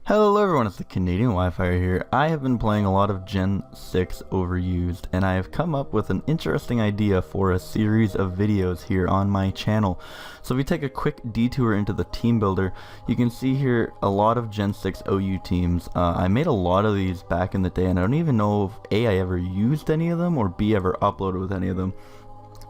Hello everyone, it's the Canadian Wifier here. I have been playing a lot of Gen 6 Overused, and I have come up with an interesting idea for a series of videos here on my channel. So if we take a quick detour into the team builder, you can see here a lot of Gen 6 OU teams. I made a lot of these back in the day, and I don't even know if A, I ever used any of them, or B, ever uploaded with any of them.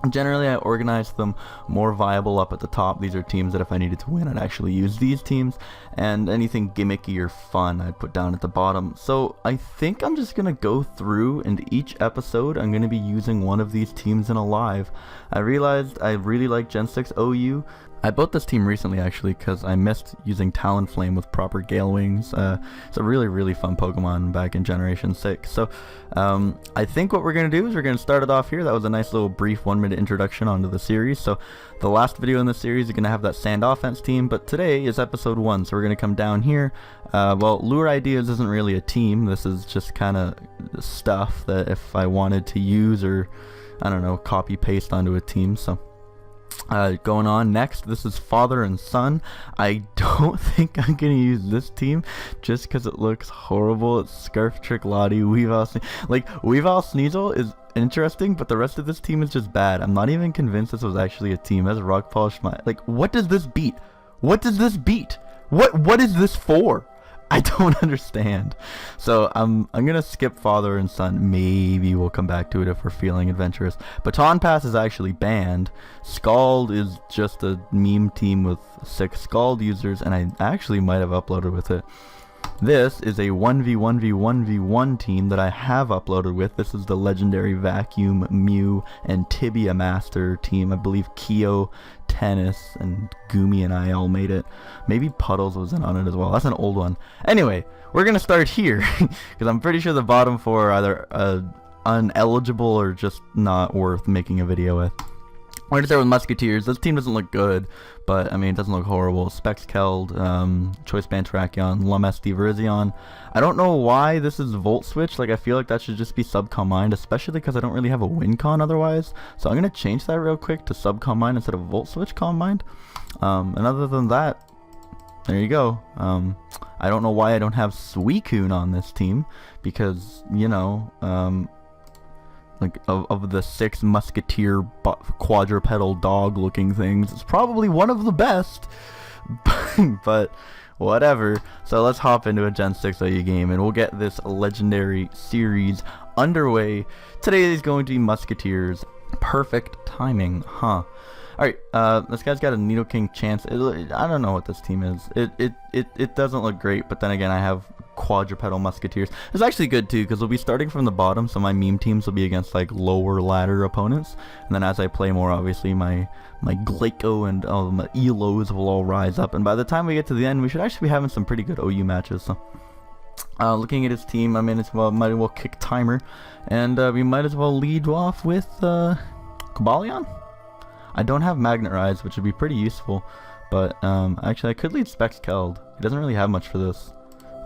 Generally, I organized them more viable up at the top. These are teams that if I needed to win, I'd actually use these teams, and anything gimmicky or fun I'd put down at the bottom. So I think I'm just going to go through, and each episode I'm going to be using one of these teams in a live. I realized I really like Gen 6 OU. I bought this team recently actually because I missed using Talonflame with proper Gale Wings. It's a really fun Pokemon back in Generation 6. So I think what we're going to do is we're going to start it off here. That was a nice little brief 1-minute introduction onto the series. So the last video in the series is going to have that Sand Offense team, but today is episode 1. So we're going to come down here. Well, Lure Ideas isn't really a team. This is just kind of stuff that if I wanted to use or, I don't know, copy paste onto a team. So going on next, this is Father and Son. I don't think I'm gonna use this team just because it looks horrible. It's Scarf Trick Lottie, Weavile Weavile Sneasel is interesting, but the rest of this team is just bad. I'm not even convinced this was actually a team. As Rock Polish, like, what does this beat? What does this beat? What is this for? I don't understand. So I'm gonna skip Father and Son. Maybe we'll come back to it if we're feeling adventurous. Baton Pass is actually banned. Scald is just a meme team with 6 Scald users, and I actually might have uploaded with it. This is a 1v1v1v1 team that I have uploaded with. This is the legendary Vacuum, Mew, and Tibia Master team. I believe Keo, Tennis, and Gumi and I all made it. Maybe Puddles was in on it as well. That's an old one. Anyway, we're gonna start here because I'm pretty sure the bottom 4 are either uneligible or just not worth making a video with. We're gonna start with Musketeers. This team doesn't look good, but I mean it doesn't look horrible. Spexkeld, Choice Band Terrakion, Lumesti Virizion. I don't know why this is Volt Switch. Like, I feel like that should just be Subcom Mind, especially because I don't really have a win con otherwise. So I'm gonna change that real quick to Subcom Mind instead of Volt Switch Calm Mind. And other than that, there you go. I don't know why I don't have Suicune on this team because, you know, like of the 6 musketeer quadrupedal dog looking things, it's probably one of the best. But whatever. So let's hop into a Gen 6 OU game and we'll get this legendary series underway. Today is going to be Musketeers. Perfect timing, huh? Alright, this guy's got a Nidoking chance. I don't know what this team is. It doesn't look great, but then again, I have quadrupedal Musketeers. It's actually good too, because we'll be starting from the bottom, so my meme teams will be against like lower ladder opponents. And then as I play more, obviously my Glaco and my Elos will all rise up. And by the time we get to the end, we should actually be having some pretty good OU matches. So looking at his team, I mean, might as well kick timer, and we might as well lead off with Cobalion. I don't have Magnet Rise, which would be pretty useful, but actually I could lead Spexkeld. He doesn't really have much for this.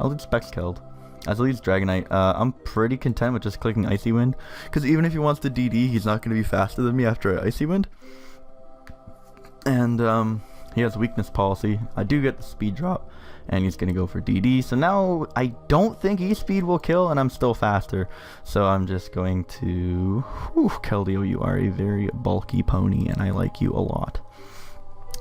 I'll lead Spexkeld. As leads Dragonite, I'm pretty content with just clicking Icy Wind, because even if he wants to DD, he's not going to be faster than me after Icy Wind. And he has Weakness Policy. I do get the speed drop, and he's going to go for DD. So now I don't think E-Speed will kill, and I'm still faster. So I'm just going to... Whew, Keldeo, you are a very bulky pony, and I like you a lot.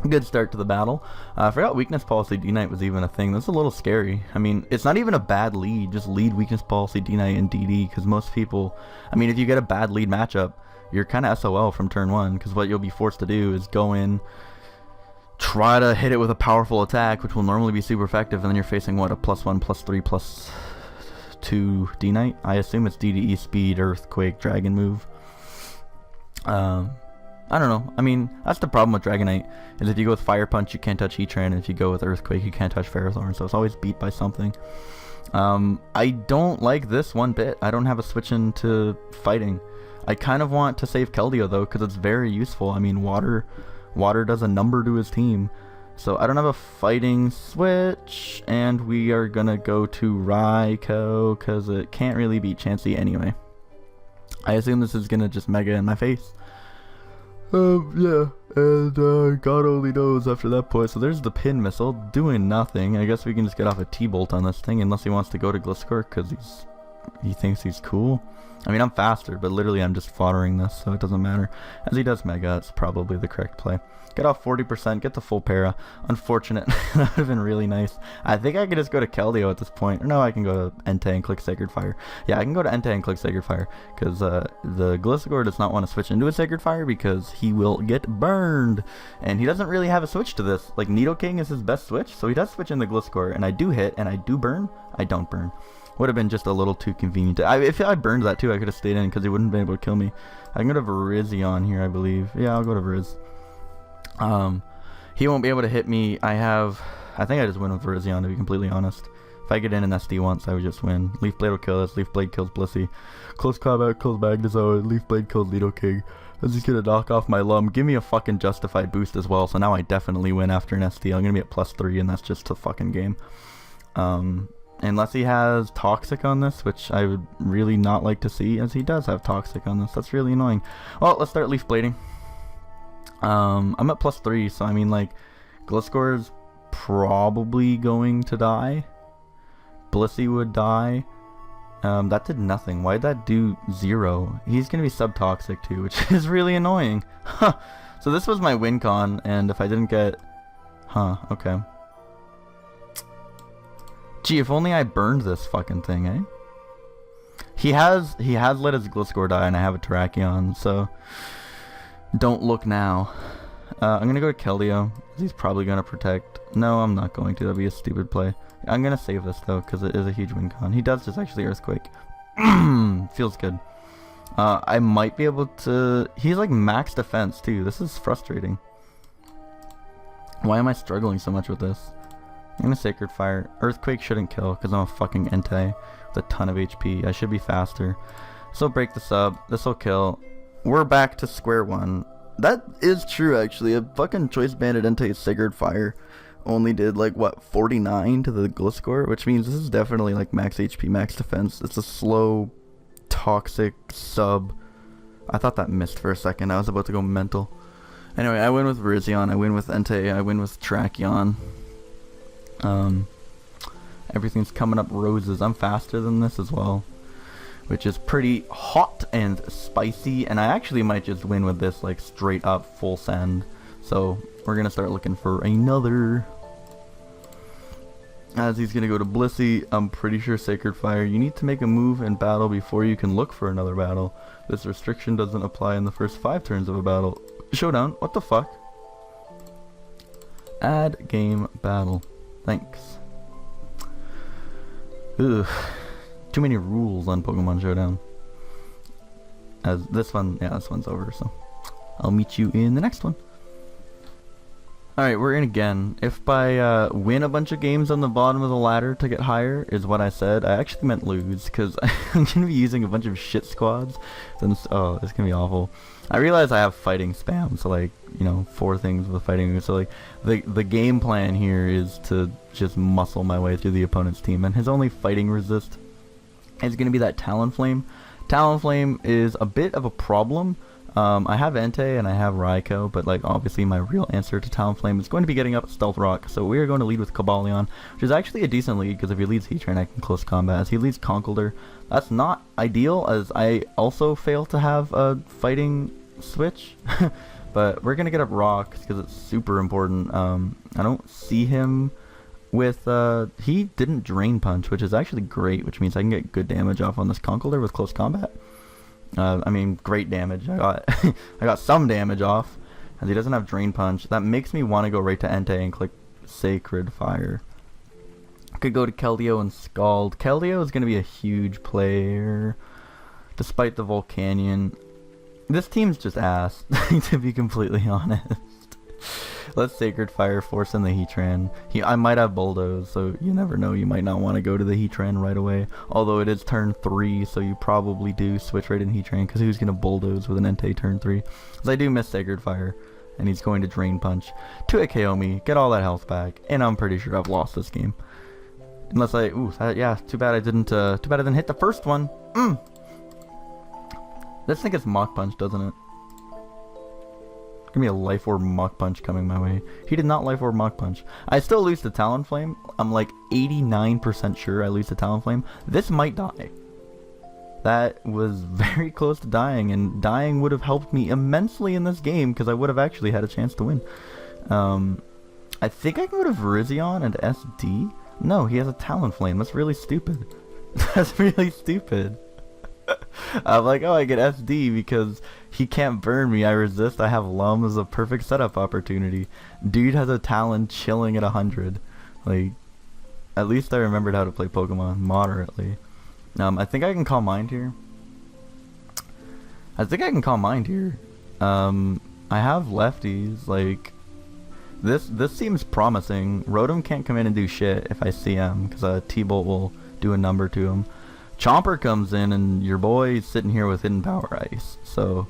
Good start to the battle. I forgot Weakness Policy D-Knight was even a thing. That's a little scary. I mean, it's not even a bad lead. Just lead Weakness Policy D-Knight and DD, because most people... I mean, if you get a bad lead matchup, you're kind of SOL from turn 1, because what you'll be forced to do is go in, try to hit it with a powerful attack, which will normally be super effective, and then you're facing, what, a +1, +3, +2 D-Knight? I assume it's DDE Speed, Earthquake, Dragon move. I don't know. I mean, that's the problem with Dragonite, is if you go with Fire Punch, you can't touch Heatran, and if you go with Earthquake, you can't touch Ferrothorn, so it's always beat by something. I don't like this one bit. I don't have a switch into fighting. I kind of want to save Keldeo, though, because it's very useful. I mean, Water does a number to his team. So I don't have a fighting switch, and we are gonna go to Raikou, because it can't really beat Chansey anyway. I assume this is gonna just Mega in my face. Yeah. And God only knows after that point. So there's the pin missile doing nothing. I guess we can just get off a T-bolt on this thing unless he wants to go to Gliscor because he thinks he's cool. I mean, I'm faster, but literally I'm just foddering this, so it doesn't matter. As he does Mega, it's probably the correct play. Get off 40%, get the full para. Unfortunate. That would have been really nice. I think I could just go to Keldeo at this point. Or no, I can go to Entei and click Sacred Fire. Yeah, I can go to Entei and click Sacred Fire. Because the Gliscor does not want to switch into a Sacred Fire because he will get burned. And he doesn't really have a switch to this. Like, Nidoking is his best switch, so he does switch in the Gliscor. And I do hit, and I do burn. I don't burn. Would have been just a little too convenient. If I burned that too, I could have stayed in because he wouldn't have been able to kill me. I can go to Virizion here, I believe. Yeah, I'll go to Viriz. He won't be able to hit me. I think I just win with Virizion, to be completely honest. If I get in an SD once, I would just win. Leaf Blade will kill us. Leaf Blade kills Blissey. Close combat kills Magnezoid. Leaf Blade kills Nidoking. I'm just gonna knock off my Lum. Give me a fucking justified boost as well. So now I definitely win after an SD. I'm gonna be at +3, and that's just the fucking game. Unless he has Toxic on this, which I would really not like to see, as he does have Toxic on this. That's really annoying. Well, let's start Leaf Blading. I'm at +3, so I mean, like, Gliscor is probably going to die. Blissey would die. That did nothing. Why'd that do 0? He's gonna be sub-toxic too, which is really annoying. Huh. So this was my win con, and if I didn't get... Huh, okay. Gee, if only I burned this fucking thing, eh? He has let his Gliscor die, and I have a Terrakion, so... Don't look now. I'm gonna go to Keldeo. He's probably gonna protect. No, I'm not going to. That'd be a stupid play. I'm gonna save this though, because it is a huge win con. He does just actually Earthquake. Feels good. I might be able to... He's like max defense too. This is frustrating. Why am I struggling so much with this? I'm gonna Sacred Fire. Earthquake shouldn't kill, because I'm a fucking Entei with a ton of HP. I should be faster. This will break the sub. This will kill. We're back to square one. That is true, actually. A fucking Choice Banded Entei Sacred Fire only did, like, what, 49 to the Gliscor? Which means this is definitely, like, max HP, max defense. It's a slow, toxic sub. I thought that missed for a second. I was about to go mental. Anyway, I win with Virizion. I win with Entei. I win with Terrakion. Everything's coming up roses. I'm faster than this as well, which is pretty hot and spicy, and I actually might just win with this, like, straight up full send. So we're gonna start looking for another. As he's gonna go to Blissey, I'm pretty sure Sacred Fire. You need to make a move in battle before you can look for another battle. This restriction doesn't apply in the first 5 turns of a battle. Showdown, what the fuck? Add game battle. Thanks. Ugh. Too many rules on Pokemon Showdown. As this one, yeah, this one's over, so I'll meet you in the next one. Alright, we're in again. If by win a bunch of games on the bottom of the ladder to get higher is what I said, I actually meant lose, because I'm going to be using a bunch of shit squads. Then, oh, it's going to be awful. I realize I have fighting spam, so, like, you know, 4 things with fighting. So, like, the game plan here is to just muscle my way through the opponent's team, and his only fighting resist is going to be that Talonflame. Talonflame is a bit of a problem. I have Entei and I have Raikou, but, like, obviously my real answer to Talonflame is going to be getting up Stealth Rock, so we are going to lead with Cobalion, which is actually a decent lead, because if he leads Heatran, I can close combat. As he leads Conkeldurr, that's not ideal, as I also fail to have a fighting switch, but we're going to get up Rocks, because it's super important. I don't see him with, he didn't Drain Punch, which is actually great, which means I can get good damage off on this Conkeldurr with close combat. I mean, great damage. I got some damage off, as he doesn't have Drain Punch. That makes me want to go right to Entei and click Sacred Fire. I could go to Keldeo and Scald. Keldeo is going to be a huge player, despite the Volcanion. This team's just ass, to be completely honest. Let's Sacred Fire, force in the Heatran. I might have Bulldoze, so you never know. You might not want to go to the Heatran right away. Although it is turn 3, so you probably do switch right in Heatran, because who's going to Bulldoze with an Entei turn 3? Because I do miss Sacred Fire, and he's going to Drain Punch to KO me, get all that health back, and I'm pretty sure I've lost this game. Unless yeah, too bad I didn't hit the first one. This thing gets Mach Punch, doesn't it? Give me a Life Orb Mach Punch coming my way. He did not Life Orb Mach Punch. I still lose to Talonflame. I'm like 89% sure I lose to Talonflame. This might die. That was very close to dying, and dying would have helped me immensely in this game because I would have actually had a chance to win. I think I can go to Virizion and SD? No, he has a Talonflame. That's really stupid. That's really stupid. I'm like, oh, I get SD because he can't burn me. I resist. I have Lum as a perfect setup opportunity. Dude has a Talon chilling at 100. Like, at least I remembered how to play Pokemon moderately. I think I can call Mind here. I have lefties. Like, this seems promising. Rotom can't come in and do shit if I see him, because T-Bolt will do a number to him. Chomper comes in, and your boy's sitting here with Hidden Power Ice. So,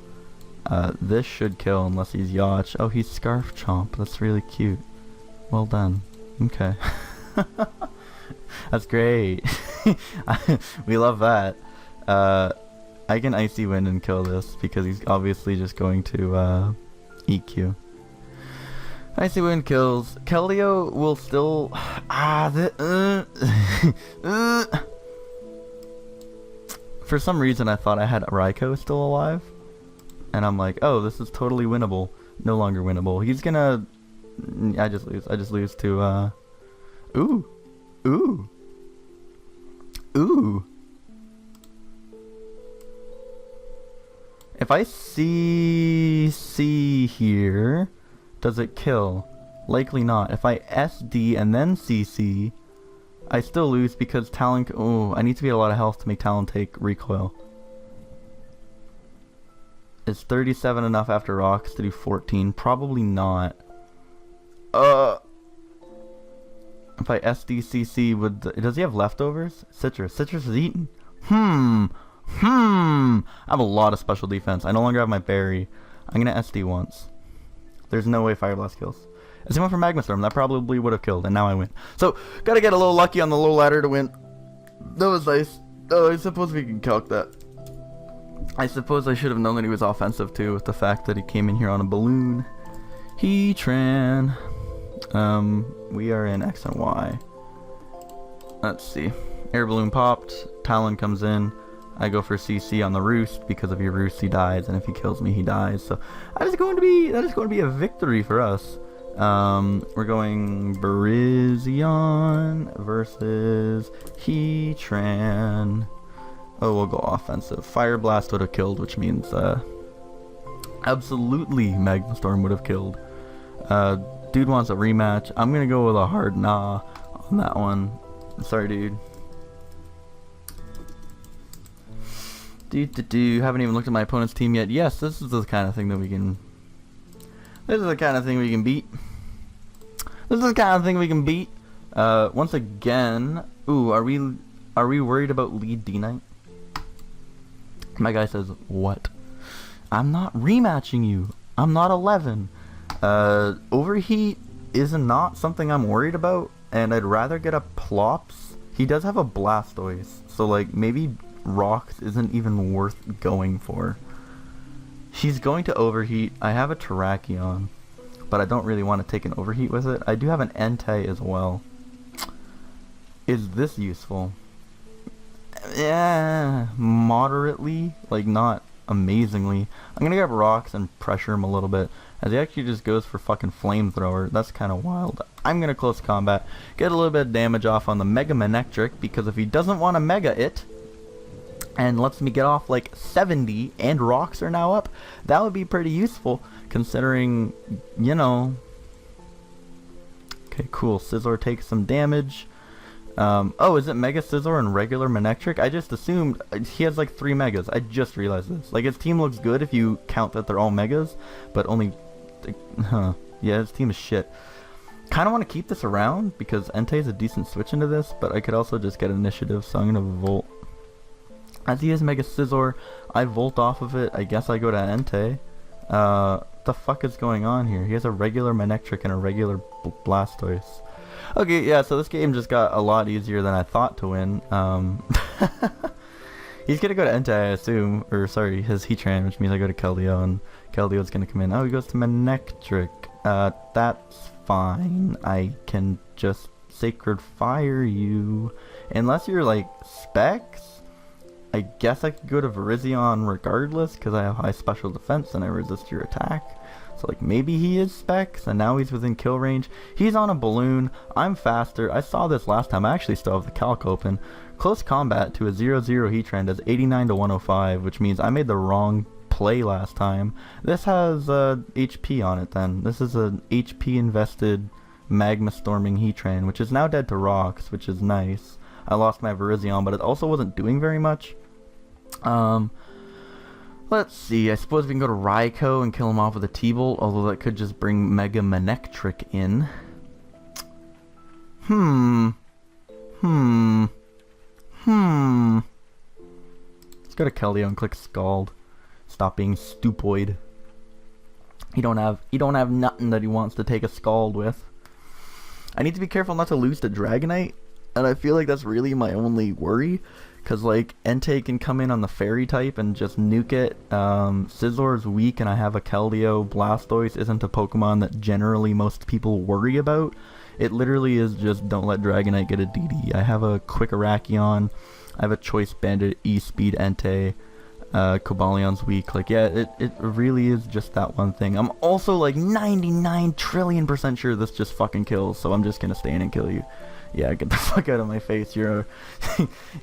this should kill unless he's Yacht. Oh, he's Scarf Chomp. That's really cute. Well done. Okay. That's great. We love that. I can Icy Wind and kill this because he's obviously just going to EQ. Icy Wind kills. Keldeo will still... For some reason I thought I had Raikou still alive. And I'm like, oh, this is totally winnable. No longer winnable. He's gonna... I just lose to... Ooh. If I CC here, does it kill? Likely not. If I SD and then CC, I still lose because Talon... Oh, I need to be at a lot of health to make Talon take recoil. Is 37 enough after rocks to do 14? Probably not. If I SDCC would... Does he have leftovers? Citrus is eaten. I have a lot of special defense. I no longer have my berry. I'm gonna SD once. There's no way Fire Blast kills. As he went for Magma Storm, that probably would have killed, and now I win. So, gotta get a little lucky on the low ladder to win. That was nice. Oh, I suppose we can calc that. I suppose I should have known that he was offensive too, with the fact that he came in here on a balloon. Heatran. We are in X and Y. Let's see. Air balloon popped. Talon comes in. I go for CC on the Roost because if he Roosts, he dies, and if he kills me, he dies. So that is going to be a victory for us. We're going Virizion versus Heatran. Oh, we'll go offensive. Fire Blast would have killed, which means absolutely Magma Storm would have killed. Dude wants a rematch. I'm gonna go with a hard nah on that one. Sorry, dude. Haven't even looked at my opponent's team yet. Yes, this is the kind of thing that we can... This is the kind of thing we can beat. Once again... Ooh, are we worried about lead D-Knight? My guy says, what? I'm not rematching you. I'm not 11. Overheat is not something I'm worried about, and I'd rather get a Plops. He does have a Blastoise, so like maybe Rocks isn't even worth going for. She's going to Overheat. I have a Terrakion, but I don't really want to take an Overheat with it. I do have an Entei as well. Is this useful? Yeah, moderately, like not amazingly. I'm gonna grab Rocks and pressure him a little bit, as he actually just goes for fucking Flamethrower. That's kind of wild. I'm gonna close combat, get a little bit of damage off on the Mega Manectric, because if he doesn't want to Mega it, and lets me get off like 70, and Rocks are now up, that would be pretty useful, considering, you know... Okay, cool. Scizor takes some damage. Oh, is it Mega Scizor and regular Manectric? I just assumed he has like 3 Megas. I just realized this. Like, his team looks good if you count that they're all Megas, but only... Yeah, his team is shit. Kind of want to keep this around, because Entei is a decent switch into this, but I could also just get initiative, so I'm going to Volt. As he has Mega Scizor, I Volt off of it. I guess I go to Entei. What the fuck is going on here? He has a regular Manectric and a regular Blastoise. Okay, yeah, so this game just got a lot easier than I thought to win. He's gonna go to Entei, I assume. Or, sorry, his Heatran, which means I go to Keldeo, and Keldeo's gonna come in. Oh, he goes to Manectric. That's fine. I can just Sacred Fire you. Unless you're, like, Specs, I guess I could go to Virizion regardless, because I have high special defense and I resist your attack. So, like, maybe he is Specs, and now he's within kill range. He's on a balloon. I'm faster. I saw this last time. I actually still have the calc open. Close combat to a 0-0 Heatran does 89 to 105, which means I made the wrong play last time. This has HP on it then. This is an HP invested Magma Storming Heatran, which is now dead to rocks, which is nice. I lost my Virizion, but it also wasn't doing very much. Let's see, I suppose we can go to Raikou and kill him off with a T-Bolt, although that could just bring Mega Manectric in. Let's go to Keldeo and click Scald. Stop being stupoid. He don't have nothing that he wants to take a Scald with. I need to be careful not to lose to Dragonite, and I feel like that's really my only worry. Because, like, Entei can come in on the Fairy type and just nuke it. Scizzor's weak, and I have a Keldeo. Blastoise isn't a Pokemon that generally most people worry about. It literally is just don't let Dragonite get a DD. I have a Quick Arachion. I have a Choice Bandit, E-Speed Entei. Cobalion's weak. Like, yeah, it really is just that one thing. I'm also, like, 99 trillion% sure this just fucking kills, so I'm just gonna stay in and kill you. Yeah, get the fuck out of my face. You're a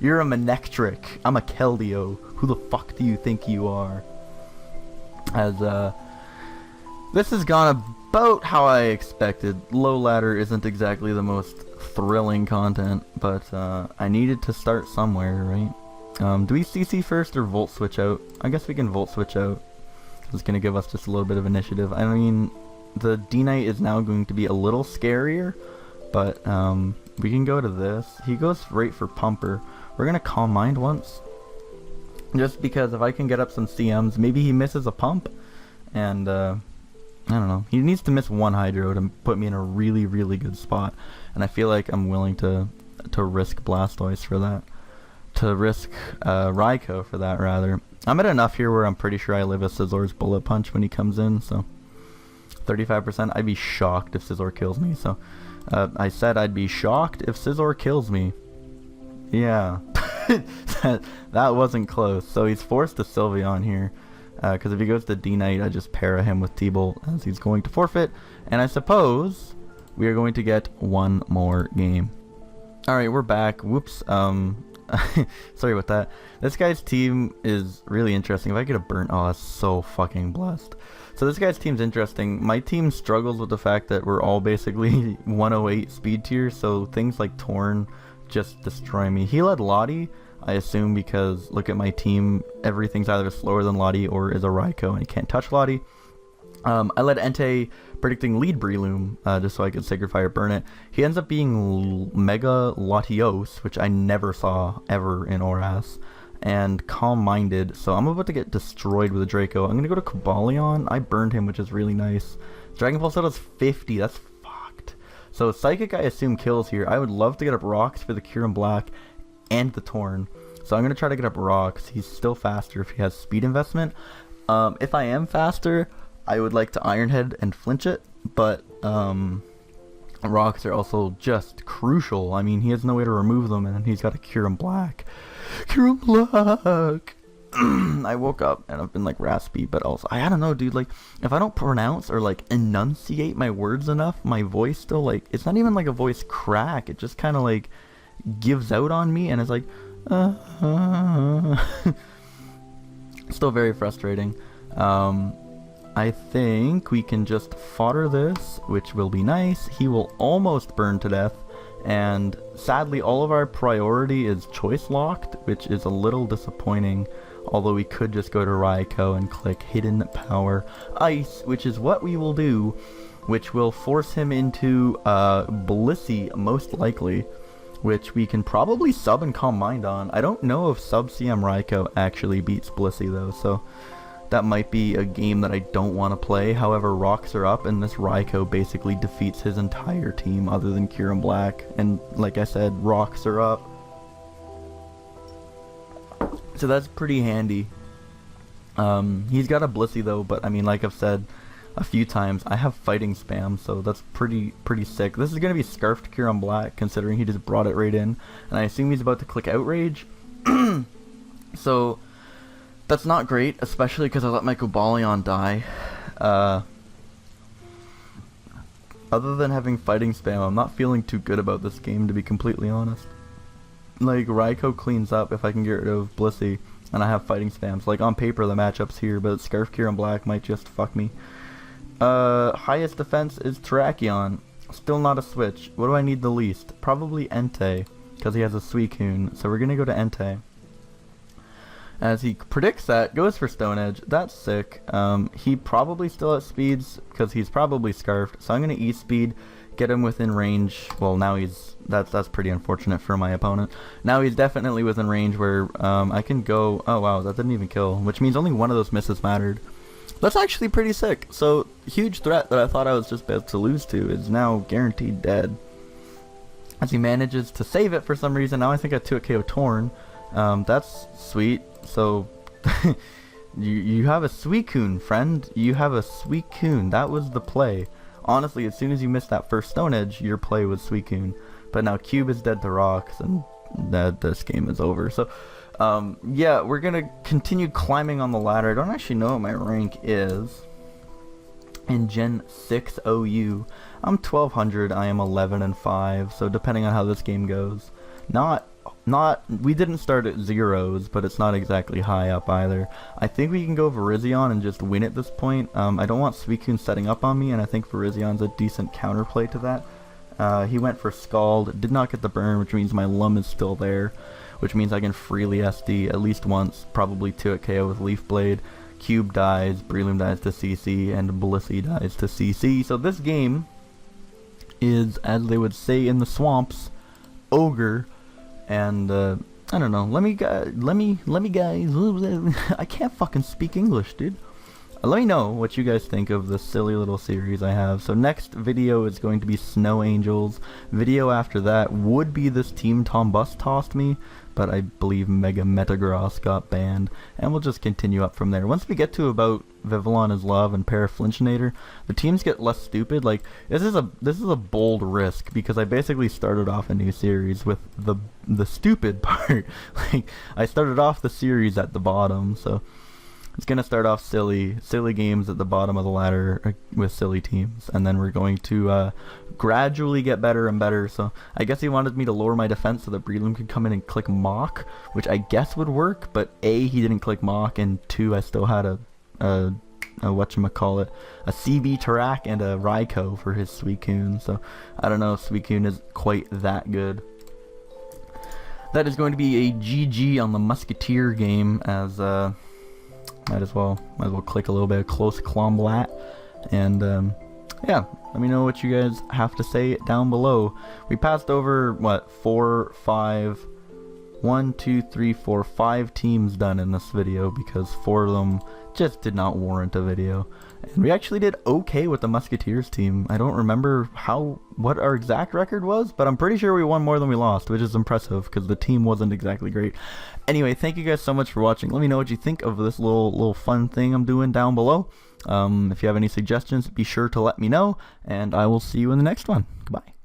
you're a Manectric. I'm a Keldeo. Who the fuck do you think you are? As this has gone about how I expected. Low ladder isn't exactly the most thrilling content, but I needed to start somewhere, right? Do we CC first or Volt Switch out? I guess we can Volt Switch out. It's gonna give us just a little bit of initiative. I mean, the D-Knight is now going to be a little scarier, but we can go to this. He goes right for Pumper. We're gonna Calm Mind once, just because if I can get up some CMs, maybe he misses a Pump, and I don't know. He needs to miss one Hydro to put me in a really, really good spot, and I feel like I'm willing to risk Blastoise for that, to risk Raikou for that rather. I'm at enough here where I'm pretty sure I live a Scizzor's Bullet Punch when he comes in, so 35%. I'd be shocked if Scizzor kills me, so. I said I'd be shocked if Scizzor kills me. Yeah. that wasn't close. So he's forced to Sylveon here. Because if he goes to D-Knight, I just para him with T-Bolt as he's going to forfeit. And I suppose we are going to get one more game. Alright, we're back. Whoops. Sorry about that. This guy's team is really interesting. If I get a burnt, oh, that's so fucking blessed. So this guy's team's interesting. My team struggles with the fact that we're all basically 108 speed tier, so things like Torn just destroy me. He led Lottie, I assume, because look at my team. Everything's either slower than Lottie or is a Raikou, and he can't touch Lottie. I led Entei predicting lead Breloom, just so I could Sacred Fire burn it. He ends up being Mega Latios, which I never saw ever in ORAS, and Calm Minded, so I'm about to get destroyed with a Draco. I'm gonna go to Cobalion. I burned him, which is really nice. Dragon Pulse does 50, that's fucked. So Psychic I assume kills here. I would love to get up Rocks for the Kyurem Black and the Torn. So I'm gonna try to get up Rocks. He's still faster if he has speed investment. If I am faster, I would like to Iron Head and flinch it, but Rocks are also just crucial. I mean, he has no way to remove them, and he's got a Kyurem Black. Kyurem Black! I woke up and I've been like raspy, but also, I don't know, dude, like, if I don't pronounce or like enunciate my words enough, my voice still, like, it's not even like a voice crack, it just kind of like gives out on me, and it's like, still very frustrating. I think we can just fodder this, which will be nice. He will almost burn to death, and sadly all of our priority is choice locked, which is a little disappointing, although we could just go to Raikou and click Hidden Power Ice, which is what we will do, which will force him into Blissey most likely, which we can probably sub and Calm Mind on. I don't know if sub CM Raikou actually beats Blissey though, so that might be a game that I don't want to play. However, Rocks are up, and this Raikou basically defeats his entire team other than Kyurem Black. And like I said, Rocks are up. So that's pretty handy. He's got a Blissey though, but I mean, like I've said a few times, I have fighting spam, so that's pretty sick. This is gonna be Scarfed Cure on black, considering he just brought it right in, and I assume he's about to click Outrage. So that's not great, especially because I let my Cobalion die. Other than having fighting spam, I'm not feeling too good about this game, to be completely honest. Like, Raikou cleans up if I can get rid of Blissey, and I have fighting spams. Like, on paper the matchup's here, but Scarf Cure on black might just fuck me. Highest defense is Terrakion. Still not a switch. What do I need the least? Probably Entei, because he has a Suicune. So we're gonna go to Entei. As he predicts that, goes for Stone Edge. That's sick. He probably still has speeds, because he's probably Scarfed. So I'm gonna E-speed, get him within range. Well, now he's... That's pretty unfortunate for my opponent. Now he's definitely within range where I can go... Oh wow, that didn't even kill. Which means only one of those misses mattered. That's actually pretty sick. So, huge threat that I thought I was just about to lose to is now guaranteed dead. As he manages to save it for some reason. Now I think I 2 KO Torn. That's sweet. So, you have a Suicune, friend. You have a Suicune. That was the play. Honestly, as soon as you missed that first Stone Edge, your play was Suicune. But now Cube is dead to rocks, and this game is over. So, yeah, we're gonna continue climbing on the ladder. I don't actually know what my rank is in Gen 6 OU. I'm 1200. I am 11 and 5. So depending on how this game goes, we didn't start at zeros, but it's not exactly high up either. I think we can go Virizion and just win at this point. I don't want Suicune setting up on me, and I think Virizion's a decent counterplay to that. He went for Scald, did not get the burn, which means my Lum is still there, which means I can freely SD at least once, probably 2 at KO with Leaf Blade. Cube dies, Breloom dies to CC, and Blissey dies to CC. So this game is, as they would say in the swamps, ogre. And I don't know. Let me guys. I can't fucking speak English, dude. Let me know what you guys think of this silly little series I have. So next video is going to be Snow Angels. Video after that would be this Team Tom Bus tossed me, but I believe Mega Metagross got banned, and we'll just continue up from there. Once we get to about Vivillon is Love and Paraflinchinator, the teams get less stupid. Like, this is a bold risk, because I basically started off a new series with the stupid part. Like, I started off the series at the bottom, so it's gonna start off silly games at the bottom of the ladder with silly teams, and then we're going to gradually get better and better. So I guess he wanted me to lower my defense so that Breloom could come in and click Mach, which I guess would work. But A, he didn't click Mach, and 2, I still had a whatchamacallit, a CB Tarak and a Raikou for his Suicune. So I don't know if Suicune is quite that good. That is going to be a GG on the Musketeer game, as might as well click a little bit of close Clomblat. And yeah, let me know what you guys have to say down below. We passed over what, 5 teams done in this video, because 4 of them just did not warrant a video. And we actually did okay with the Musketeers team. I don't remember what our exact record was, but I'm pretty sure we won more than we lost, which is impressive because the team wasn't exactly great. Anyway, thank you guys so much for watching. Let me know what you think of this little fun thing I'm doing down below. If you have any suggestions, be sure to let me know, and I will see you in the next one. Goodbye.